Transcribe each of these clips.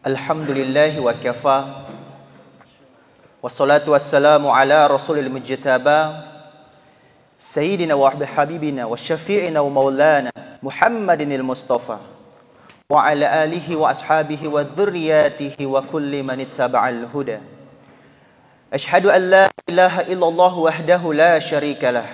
Alhamdulillahi wa kafa. Wassalatu wassalamu ala rasulil mujtaba Sayyidina wa habibina wa syafi'ina wa maulana Muhammadinil Mustafa wa ala alihi wa ashabihi wa dhurriyatihi wa kulli man ittaba'al huda. Ashhadu an la ilaha illallah wahdahu la syarika lah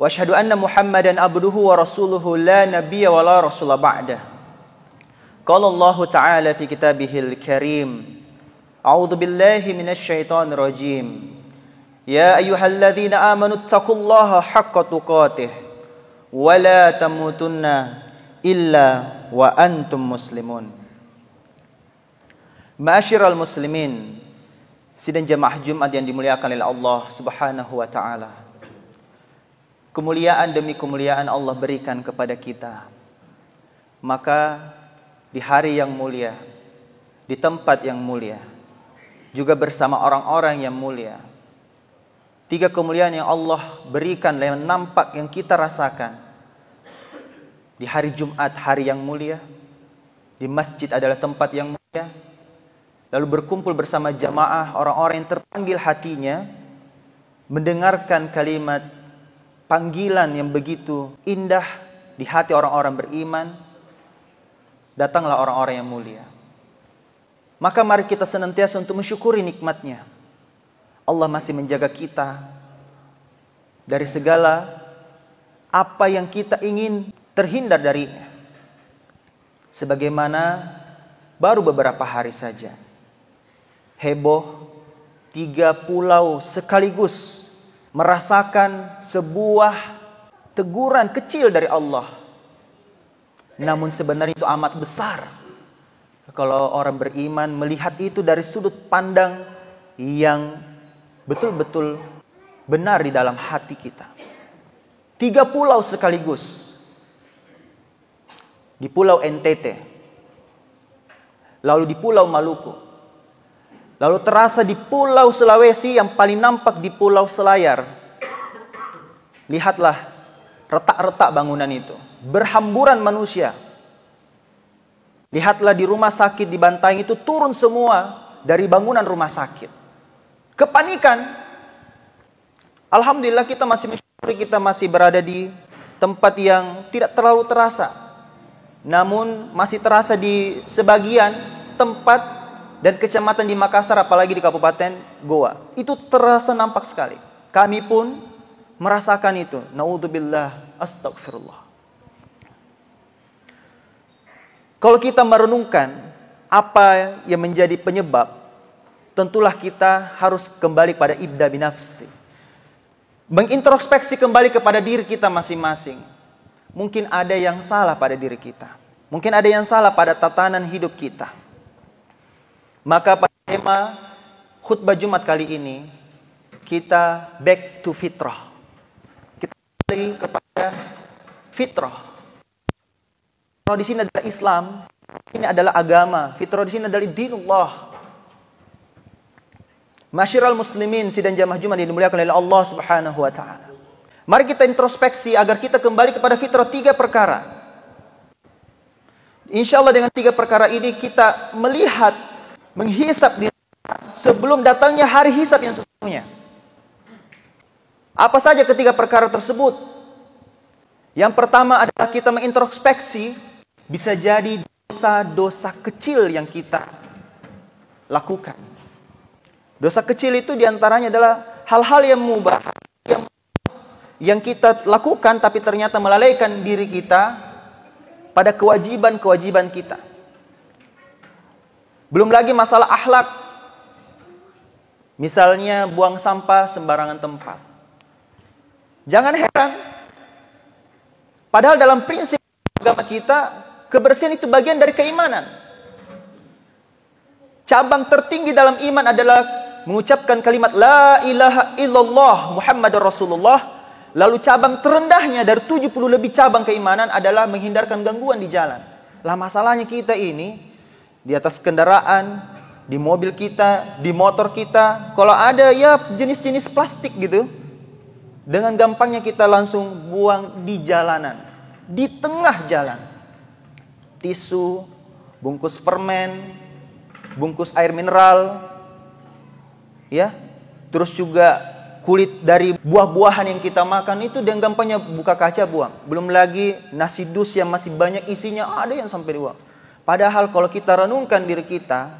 wa ashhadu anna Muhammadan abduhu wa rasuluhu la nabiyya wa la rasula ba'dah. Qala Allah Ta'ala fi kitabihil karim, a'udzu billahi minasy syaithanir rajim. Ya ayyuhalladzina amanu taqullaha haqqa tuqatih wa la tamutunna illa wa antum muslimun. Ma'asyiral muslimin, sidang jamaah Jumat yang dimuliakan oleh Allah Subhanahu wa taala. Kemuliaan demi kemuliaan Allah berikan kepada kita. Maka di hari yang mulia, di tempat yang mulia, juga bersama orang-orang yang mulia, tiga kemuliaan yang Allah berikan yang nampak, yang kita rasakan. Di hari Jumat, hari yang mulia, di masjid adalah tempat yang mulia, lalu berkumpul bersama jamaah orang-orang yang terpanggil hatinya, mendengarkan kalimat panggilan yang begitu indah di hati orang-orang beriman. Datanglah orang-orang yang mulia. Maka mari kita senantiasa untuk mensyukuri nikmatnya. Allah masih menjaga kita dari segala apa yang kita ingin terhindar darinya. Sebagaimana baru beberapa hari saja heboh 3 pulau sekaligus merasakan sebuah teguran kecil dari Allah. Namun sebenarnya itu amat besar kalau orang beriman melihat itu dari sudut pandang yang betul-betul benar di dalam hati kita. 3 pulau sekaligus. Di Pulau NTT, lalu di Pulau Maluku, lalu terasa di Pulau Sulawesi, yang paling nampak di Pulau Selayar. Lihatlah retak-retak bangunan itu, berhamburan manusia. Lihatlah di rumah sakit di Bantaeng itu turun semua dari bangunan rumah sakit. Kepanikan. Alhamdulillah kita masih mensyukuri, kita masih berada di tempat yang tidak terlalu terasa. Namun masih terasa di sebagian tempat dan kecamatan di Makassar, apalagi di Kabupaten Goa. Itu terasa nampak sekali. Kami pun merasakan itu. Naudzubillah, astagfirullah. Kalau kita merenungkan apa yang menjadi penyebab, tentulah kita harus kembali pada ibda binafsi. Mengintrospeksi kembali kepada diri kita masing-masing. Mungkin ada yang salah pada diri kita. Mungkin ada yang salah pada tatanan hidup kita. Maka pada tema khutbah Jumat kali ini, kita back to fitrah. Kita kembali kepada fitrah. Fitrah di sini adalah Islam. Ini adalah agama. Fitrah di sini adalah dinullah. Masyiral muslimin, sidang jamaah Jumat yang dimuliakan oleh Allah Subhanahu wa taala. Mari kita introspeksi agar kita kembali kepada fitrah 3 perkara. Insya Allah dengan 3 perkara ini kita melihat, menghisap diri sebelum datangnya hari hisap yang sesungguhnya. Apa saja ketiga perkara tersebut? Yang pertama adalah kita mengintrospeksi, bisa jadi dosa-dosa kecil yang kita lakukan. Dosa kecil itu diantaranya adalah hal-hal yang mubah, yang kita lakukan tapi ternyata melalaikan diri kita pada kewajiban-kewajiban kita. Belum lagi masalah akhlak. Misalnya buang sampah sembarangan tempat. Jangan heran, padahal dalam prinsip agama kita, kebersihan itu bagian dari keimanan. Cabang tertinggi dalam iman adalah mengucapkan kalimat la ilaha illallah Muhammadur Rasulullah. Lalu cabang terendahnya dari 70 lebih cabang keimanan adalah menghindarkan gangguan di jalan. Lah masalahnya kita ini di atas kendaraan, di mobil kita, di motor kita, kalau ada ya jenis-jenis plastik gitu, dengan gampangnya kita langsung buang di jalanan, di tengah jalan. Tisu, bungkus permen, bungkus air mineral, ya, terus juga kulit dari buah-buahan yang kita makan itu dengan gampangnya buka kaca buang. Belum lagi nasi dus yang masih banyak isinya, ada yang sampai dibuang. Padahal kalau kita renungkan diri kita,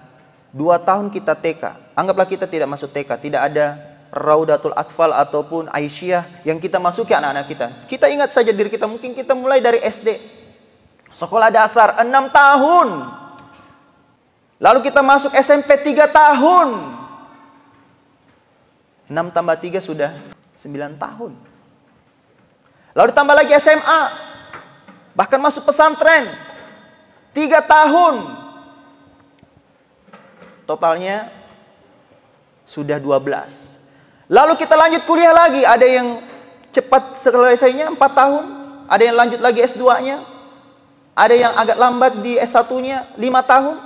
2 tahun kita TK, anggaplah kita tidak masuk TK, tidak ada Raudatul Atfal ataupun Aisyah yang kita masuki anak-anak kita. Kita ingat saja diri kita, mungkin kita mulai dari SD, sekolah dasar 6 tahun. Lalu kita masuk SMP 3 tahun. 6 tambah 3 sudah 9 tahun. Lalu ditambah lagi SMA, bahkan masuk pesantren 3 tahun. Totalnya sudah 12. Lalu kita lanjut kuliah lagi, ada yang cepat selesainya 4 tahun, ada yang lanjut lagi S2-nya, ada yang agak lambat di S1-nya 5 tahun.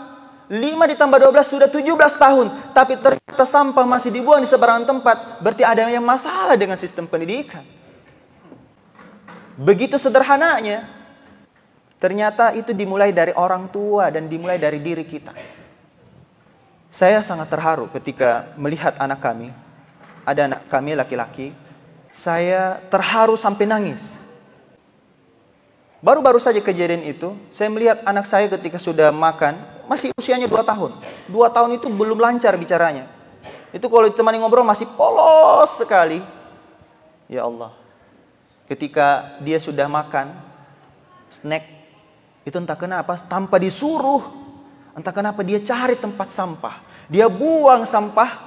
5 ditambah 12 sudah 17 tahun, tapi ternyata sampah masih dibuang di sembarangan tempat. Berarti ada yang masalah dengan sistem pendidikan. Begitu sederhananya. Ternyata itu dimulai dari orang tua dan dimulai dari diri kita. Saya sangat terharu ketika melihat anak kami. Ada anak kami laki-laki, saya terharu sampai nangis. Baru-baru saja kejadian itu, saya melihat anak saya ketika sudah makan, masih usianya 2 tahun. 2 tahun itu belum lancar bicaranya. Itu kalau ditemani ngobrol masih polos sekali. Ya Allah, ketika dia sudah makan, snack, itu entah kenapa, tanpa disuruh, entah kenapa dia cari tempat sampah. Dia buang sampah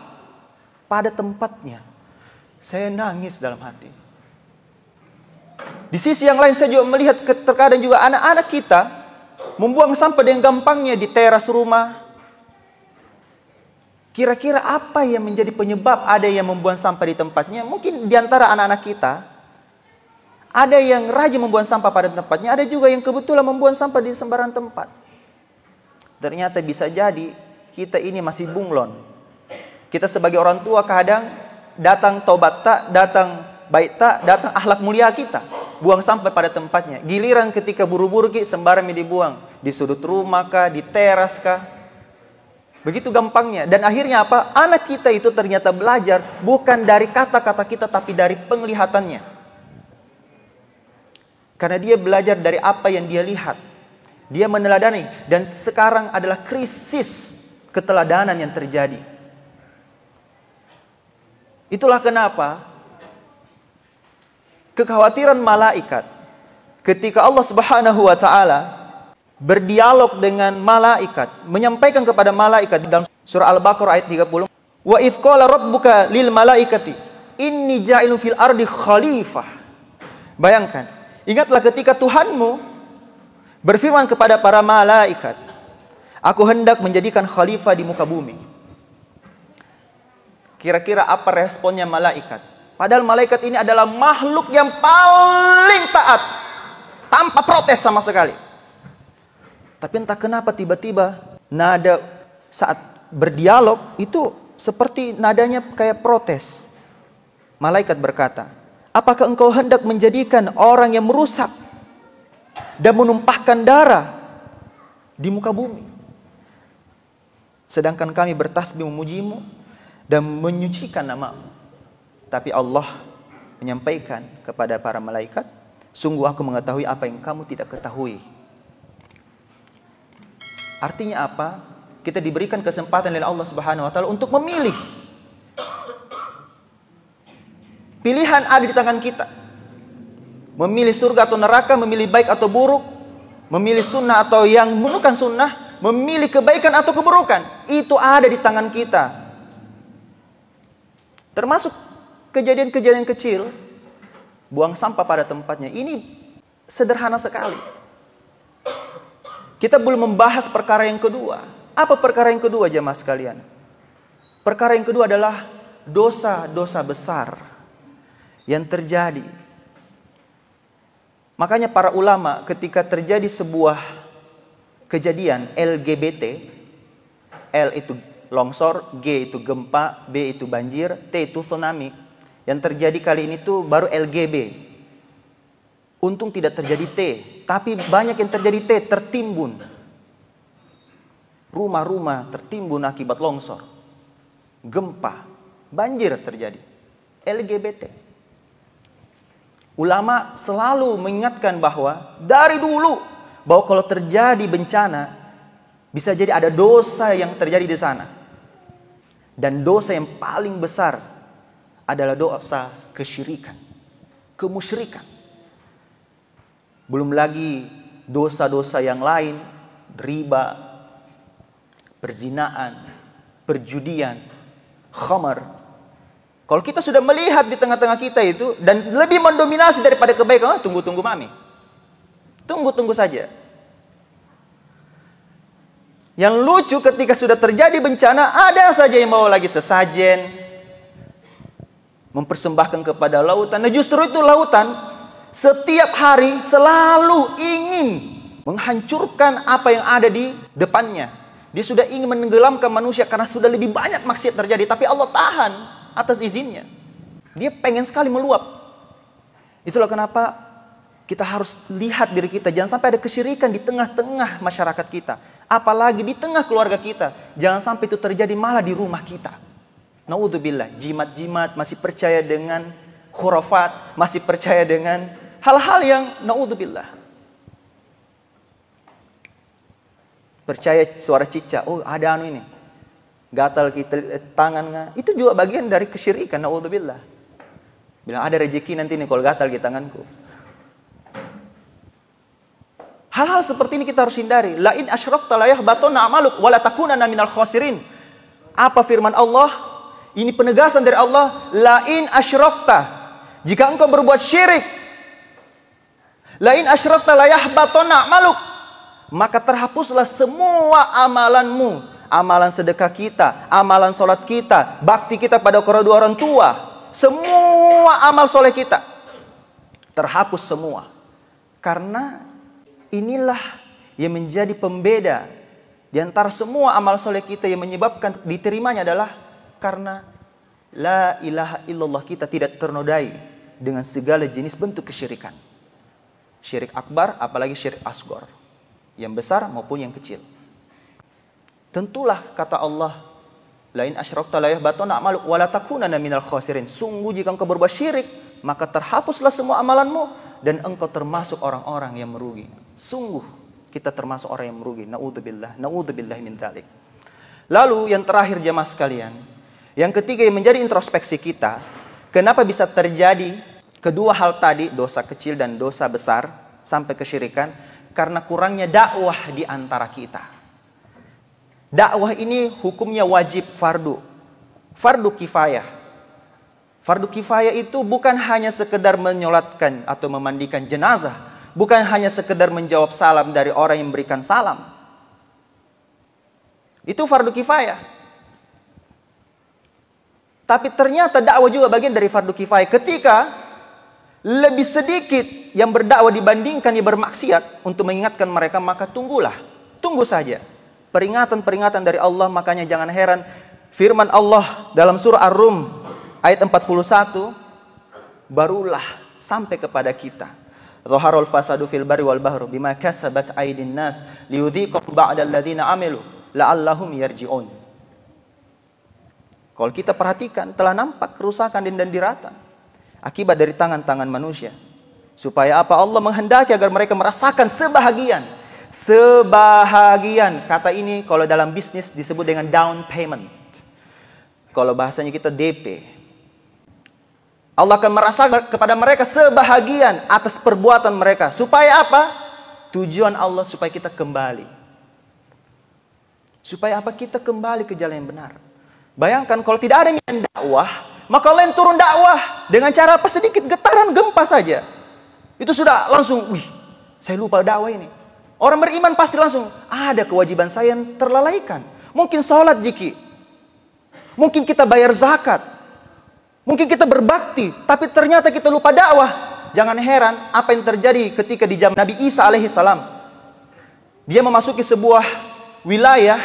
pada tempatnya. Saya nangis dalam hati. Di sisi yang lain saya juga melihat terkadang juga anak-anak kita membuang sampah dengan gampangnya di teras rumah. Kira-kira apa yang menjadi penyebab ada yang membuang sampah di tempatnya? Mungkin di antara anak-anak kita ada yang rajin membuang sampah pada tempatnya, ada juga yang kebetulan membuang sampah di sembarang tempat. Ternyata bisa jadi kita ini masih bunglon. Kita sebagai orang tua kadang datang taubat tak, datang baik tak, datang akhlak mulia kita. Buang sampai pada tempatnya. Giliran ketika buru-buru sembarang dibuang. Di sudut rumah kah, di teras kah. Begitu gampangnya. Dan akhirnya apa? Anak kita itu ternyata belajar bukan dari kata-kata kita, tapi dari penglihatannya. Karena dia belajar dari apa yang dia lihat. Dia meneladani. Dan sekarang adalah krisis keteladanan yang terjadi. Itulah kenapa kekhawatiran malaikat ketika Allah Subhanahu wa taala berdialog dengan malaikat, menyampaikan kepada malaikat dalam surah Al-Baqarah ayat 30, "Wa idz qala rabbuka lil malaikati inni ja'ilun fil ardi khalifah." Bayangkan, ingatlah ketika Tuhanmu berfirman kepada para malaikat, "Aku hendak menjadikan khalifah di muka bumi." Kira-kira apa responnya malaikat? Padahal malaikat ini adalah makhluk yang paling taat, tanpa protes sama sekali. Tapi entah kenapa tiba-tiba nada saat berdialog itu seperti nadanya kayak protes. Malaikat berkata, "Apakah engkau hendak menjadikan orang yang merusak dan menumpahkan darah di muka bumi? Sedangkan kami bertasbih memujimu dan menyucikan nama." Tapi Allah menyampaikan kepada para malaikat, "Sungguh aku mengetahui apa yang kamu tidak ketahui." Artinya apa? Kita diberikan kesempatan oleh Allah Subhanahu wa taala untuk memilih. Pilihan ada di tangan kita. Memilih surga atau neraka, memilih baik atau buruk, memilih sunnah atau yang bukan sunnah, memilih kebaikan atau keburukan. Itu ada di tangan kita. Termasuk kejadian-kejadian kecil, buang sampah pada tempatnya. Ini sederhana sekali. Kita belum membahas perkara yang kedua. Apa perkara yang kedua, jemaah sekalian? Perkara yang kedua adalah dosa-dosa besar yang terjadi. Makanya para ulama ketika terjadi sebuah kejadian LGBT, L itu longsor, G itu gempa, B itu banjir, T itu tsunami. Yang terjadi kali ini tuh baru LGB. Untung tidak terjadi T, tapi banyak yang terjadi T, tertimbun. Rumah-rumah tertimbun akibat longsor, gempa, banjir terjadi. LGBT. Ulama selalu mengingatkan bahwa dari dulu bahwa kalau terjadi bencana bisa jadi ada dosa yang terjadi di sana. Dan dosa yang paling besar adalah dosa kesyirikan, kemusyrikan. Belum lagi dosa-dosa yang lain, riba, perzinaan, perjudian, khamar. Kalau kita sudah melihat di tengah-tengah kita itu dan lebih mendominasi daripada kebaikan, tunggu-tunggu mami. Tunggu-tunggu saja. Yang lucu ketika sudah terjadi bencana, ada saja yang bawa lagi sesajen, mempersembahkan kepada lautan. Nah justru itu lautan setiap hari selalu ingin menghancurkan apa yang ada di depannya. Dia sudah ingin menenggelamkan manusia karena sudah lebih banyak maksiat terjadi. Tapi Allah tahan atas izinnya. Dia pengen sekali meluap. Itulah kenapa kita harus lihat diri kita. Jangan sampai ada kesyirikan di tengah-tengah masyarakat kita. Apalagi di tengah keluarga kita. Jangan sampai itu terjadi malah di rumah kita. Naudzubillah, jimat-jimat, masih percaya dengan khurafat, masih percaya dengan hal-hal yang naudzubillah. Percaya suara cicak, oh ada anu ini. Gatal kita tangan, itu juga bagian dari kesyirikan, naudzubillah. Bilang ada rezeki nanti nih kalau gatal di tanganku. Hal-hal seperti ini kita harus hindari. La in asyrakta la yahbatanna amaluk wa la takunanna minal khasirin. Apa firman Allah? Ini penegasan dari Allah. La in asyrakta, jika engkau berbuat syirik, la in asyrakta la yahbatanna amaluk, maka terhapuslah semua amalanmu. Amalan sedekah kita, amalan sholat kita, bakti kita pada kedua orang tua, semua amal soleh kita terhapus semua. Karena inilah yang menjadi pembeda di antara semua amal soleh kita yang menyebabkan diterimanya adalah karena la ilaha illallah kita tidak ternodai dengan segala jenis bentuk kesyirikan. Syirik akbar, apalagi syirik asghar, yang besar maupun yang kecil. Tentulah kata Allah, la in asyrakta la yahbatanna amaluk wa la takunanna minal khasirin. Sungguh jika engkau berbuat syirik, maka terhapuslah semua amalanmu dan engkau termasuk orang-orang yang merugi. Sungguh kita termasuk orang yang merugi. Naudzubillah min dzalik. Lalu yang terakhir jemaah sekalian, yang ketiga yang menjadi introspeksi kita, kenapa bisa terjadi kedua hal tadi, dosa kecil dan dosa besar sampai kesyirikan? Karena kurangnya dakwah di antara kita. Dakwah ini hukumnya wajib fardu kifayah. Fardu kifayah itu bukan hanya sekedar menyolatkan atau memandikan jenazah, bukan hanya sekedar menjawab salam dari orang yang memberikan salam. Itu fardu kifayah. Tapi ternyata dakwah juga bagian dari fardu kifayah. Ketika lebih sedikit yang berdakwah dibandingkan yang bermaksiat untuk mengingatkan mereka, maka tunggu saja peringatan-peringatan dari Allah. Makanya jangan heran firman Allah dalam surah Ar-Rum ayat 41 barulah sampai kepada kita. Zaharul fasadu fil barri wal bahri bima kasabat aydin nas liyudhiqahum ba'dal ladzina amilu la'allahum yarji'un. Kalau kita perhatikan telah nampak kerusakan dan dirata akibat dari tangan-tangan manusia. Supaya apa? Allah menghendaki agar mereka merasakan sebahagian. Kata ini kalau dalam bisnis disebut dengan down payment. Kalau bahasanya kita DP. Allah akan merasakan kepada mereka sebahagian atas perbuatan mereka. Supaya apa? Tujuan Allah supaya kita kembali. Supaya apa? Kita kembali ke jalan yang benar. Bayangkan kalau tidak ada yang dakwah, maka kalian turun dakwah dengan cara apa? Sedikit getaran gempa saja. Itu sudah langsung, saya lupa dakwah ini. Orang beriman pasti langsung, ada kewajiban saya yang terlalaikan. Mungkin sholat jiki. Mungkin kita bayar zakat. Mungkin kita berbakti. Tapi ternyata kita lupa dakwah. Jangan heran apa yang terjadi ketika di zaman Nabi Isa alaihissalam. Dia memasuki sebuah wilayah,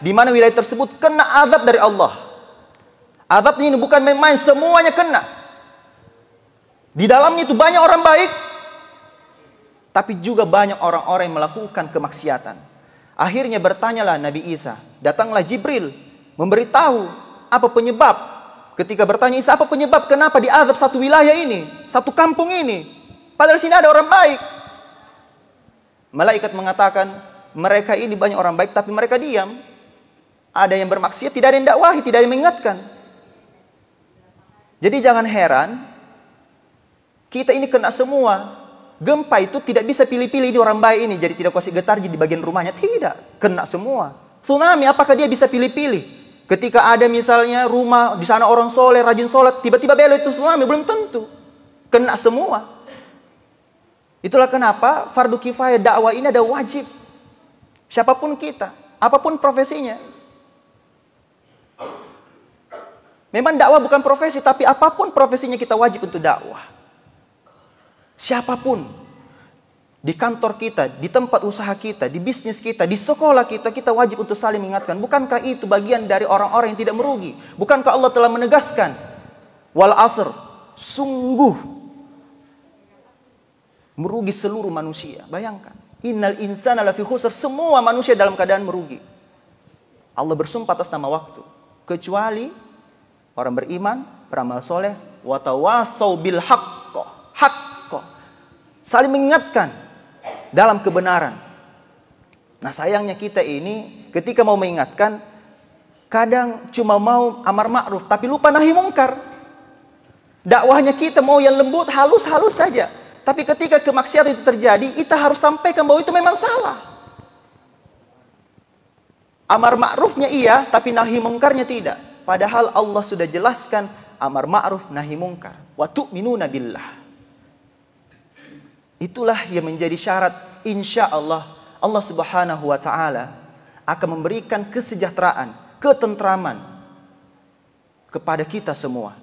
di mana wilayah tersebut kena azab dari Allah. Azab ini bukan main-main, semuanya kena. Di dalamnya itu banyak orang baik, tapi juga banyak orang-orang yang melakukan kemaksiatan. Akhirnya bertanyalah Nabi Isa. Datanglah Jibril memberitahu apa penyebab. Ketika bertanya Isa, apa penyebab kenapa diazab satu wilayah ini, satu kampung ini, padahal sini ada orang baik. Malaikat mengatakan, mereka ini banyak orang baik tapi mereka diam. Ada yang bermaksiat, tidak ada yang dakwahi, tidak ada yang mengingatkan. Jadi jangan heran, kita ini kena semua. Gempa itu tidak bisa pilih-pilih ini orang baik ini, jadi tidak kasih getar di bagian rumahnya. Tidak, kena semua. Tsunami, apakah dia bisa pilih-pilih? Ketika ada misalnya rumah, di sana orang soleh, rajin sholat, tiba-tiba belok itu tsunami, belum tentu. Kena semua. Itulah kenapa fardu kifayah dakwah ini ada wajib. Siapapun kita, apapun profesinya. Memang dakwah bukan profesi, tapi apapun profesinya kita wajib untuk dakwah. Siapapun, di kantor kita, di tempat usaha kita, di bisnis kita, di sekolah kita, kita wajib untuk saling mengingatkan. Bukankah itu bagian dari orang-orang yang tidak merugi? Bukankah Allah telah menegaskan, wal asr, sungguh merugi seluruh manusia. Bayangkan, innal insana lafi khusr, semua manusia dalam keadaan merugi. Allah bersumpah atas nama waktu, kecuali orang beriman, beramal soleh, watawasau bil haqqo, saling mengingatkan dalam kebenaran. Nah sayangnya kita ini ketika mau mengingatkan, kadang cuma mau amar ma'ruf tapi lupa nahi mungkar. Dakwahnya kita mau yang lembut, halus-halus saja. Tapi ketika kemaksiatan itu terjadi, kita harus sampaikan bahwa itu memang salah. Amar ma'rufnya iya, tapi nahi mungkarnya tidak. Padahal Allah sudah jelaskan amar ma'ruf nahi mungkar. Wa tu'minuna billah. Itulah yang menjadi syarat, insya Allah Allah subhanahu wa ta'ala akan memberikan kesejahteraan, ketentraman kepada kita semua.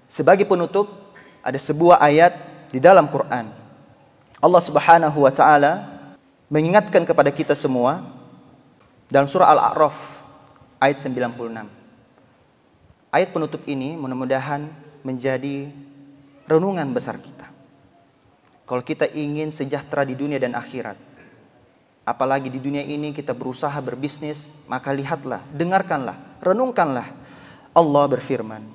Sebagai penutup, ada sebuah ayat di dalam Quran. Allah subhanahu wa ta'ala mengingatkan kepada kita semua dalam surah Al-A'raf ayat 96. Ayat penutup ini mudah-mudahan menjadi renungan besar kita. Kalau kita ingin sejahtera di dunia dan akhirat, apalagi di dunia ini kita berusaha berbisnis, maka lihatlah, dengarkanlah, renungkanlah. Allah berfirman,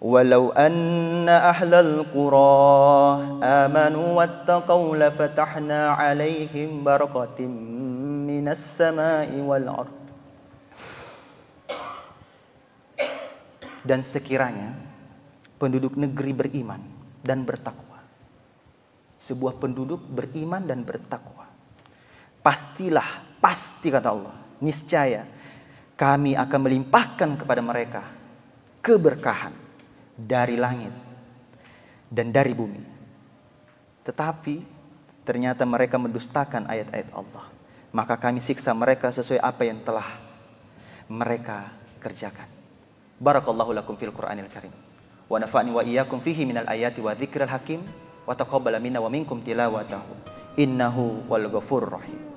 "Walau anna ahlal qura amanu wattaqaw lafatahna 'alaihim barakatim minas sama'i wal ard." Dan sekiranya penduduk negeri beriman dan bertakwa, sebuah penduduk beriman dan bertakwa, pasti kata Allah, niscaya kami akan melimpahkan kepada mereka keberkahan dari langit dan dari bumi. Tetapi ternyata mereka mendustakan ayat-ayat Allah, maka kami siksa mereka sesuai apa yang telah mereka kerjakan. Barakallahu lakum fil Qur'anil Karim wa nafa'ni wa iyyakum fihi minal ayati wa dzikril hakim wa taqabbala minna wa minkum tilawatahu innahu wal ghafurur rahim.